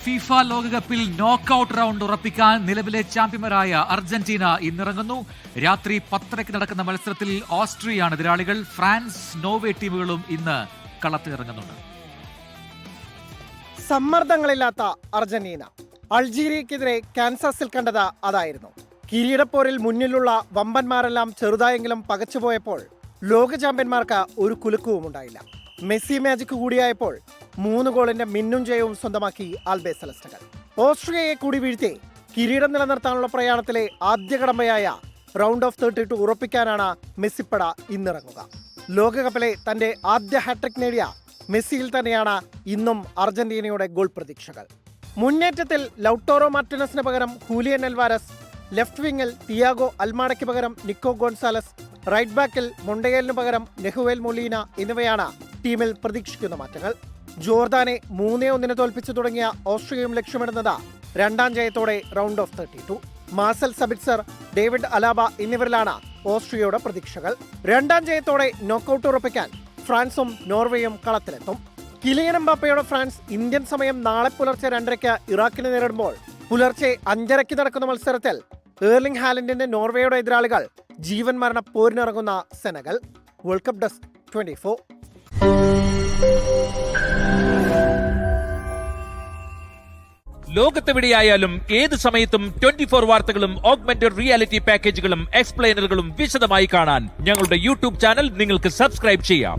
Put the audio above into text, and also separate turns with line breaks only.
FIFA ലോകകപ്പിൽ knockout round ഉറപ്പിക്കാൻ നിലവിലെ ചാമ്പ്യന്മാരായ അർജന്റീന ഇന്നിറങ്ങുന്നു. രാത്രി 10:30 നടക്കുന്ന മത്സരത്തിൽ ഓസ്ട്രിയയാണ് എതിരാളികൾ. ഫ്രാൻസ്, നോർവേ ടീമുകളും ഇന്ന് കളത്തിലിറങ്ങുന്നുണ്ട്.
സമ്മർദ്ദങ്ങളില്ലാത്ത അർജന്റീന അൾജീരിയക്കെതിരെ കാൻസാസിൽ കണ്ടത് അതായിരുന്നു. കിരീടപ്പോരിൽ മുന്നിലുള്ള വമ്പന്മാരെല്ലാം ചെറുതായെങ്കിലും പകച്ചുപോയപ്പോൾ ലോക ചാമ്പ്യന്മാർക്ക് ഒരു കുലുക്കവും ഉണ്ടായില്ല. മെസ്സി മാജിക് കൂടിയായപ്പോൾ 3 ഗോളിന്റെ മിന്നും ജയവും സ്വന്തമാക്കി ആൽബേ സെലസ്റ്റകൾ. ഓസ്ട്രിയയെ കൂടി വീഴ്ത്തി കിരീടം നിലനിർത്താനുള്ള പ്രയാണത്തിലെ ആദ്യ കടമ്പയായ റൗണ്ട് ഓഫ് 32 ഉറപ്പിക്കാനാണ് മെസ്സിപ്പട ഇന്നിറങ്ങുക. ലോകകപ്പിലെ തന്റെ ആദ്യ ഹാട്രിക് നേടിയ മെസ്സിയിൽ തന്നെയാണ് ഇന്നും അർജന്റീനയുടെ ഗോൾ പ്രതീക്ഷകൾ. മുന്നേറ്റത്തിൽ ലൗട്ടോറോ മാർട്ടിനസിന് പകരം ഹൂലിയൻ അൽവാരസ്, ലെഫ്റ്റ് വിങ്ങിൽ തിയാഗോ അൽമാഡയ്ക്ക് പകരം നിക്കോ ഗോൺസാലസ്, റൈറ്റ് ബാക്കിൽ മൊണ്ടയേലിന് പകരം നെഹുവേൽ മൊലീന എന്നിവയാണ് ടീമിൽ പ്രതീക്ഷിക്കുന്ന മാറ്റങ്ങൾ. ജോർദാനെ 3-1 തോൽപ്പിച്ചു തുടങ്ങിയ ഓസ്ട്രിയയും ലക്ഷ്യമിടുന്നത് 2ാം ജയത്തോടെ round of 32. Marcel Sabitzer, David Alaba എന്നിവരിലാണ് ഓസ്ട്രിയയുടെ പ്രതീക്ഷകൾ. 2ാം ജയത്തോടെ നോക്കൌട്ട് ഉറപ്പിക്കാൻ ഫ്രാൻസും നോർവേയും കളത്തിലെത്തും. കിലിയൻ എംബാപ്പയുടെ ഫ്രാൻസ് ഇന്ത്യൻ സമയം നാളെ പുലർച്ചെ 2:30 ഇറാഖിനെ നേരിടുമ്പോൾ പുലർച്ചെ 5:30 നടക്കുന്ന മത്സരത്തിൽ ഏർലിംഗ് ഹാലൻഡിന്റെ നോർവേയുടെ എതിരാളികൾ ജീവൻ മരണ പോരിനിറങ്ങുന്ന സെനഗൽ. World cup desk 24.
ലോകത്തെവിടെയായാലും ഏത് സമയത്തും 24 വാർത്തകളും ഓഗ്മെന്റഡ് റിയാലിറ്റി പാക്കേജുകളും എക്സ്പ്ലെയിനറുകളും വിശദമായി കാണാൻ ഞങ്ങളുടെ യൂട്യൂബ് ചാനൽ നിങ്ങൾക്ക് സബ്സ്ക്രൈബ് ചെയ്യാം.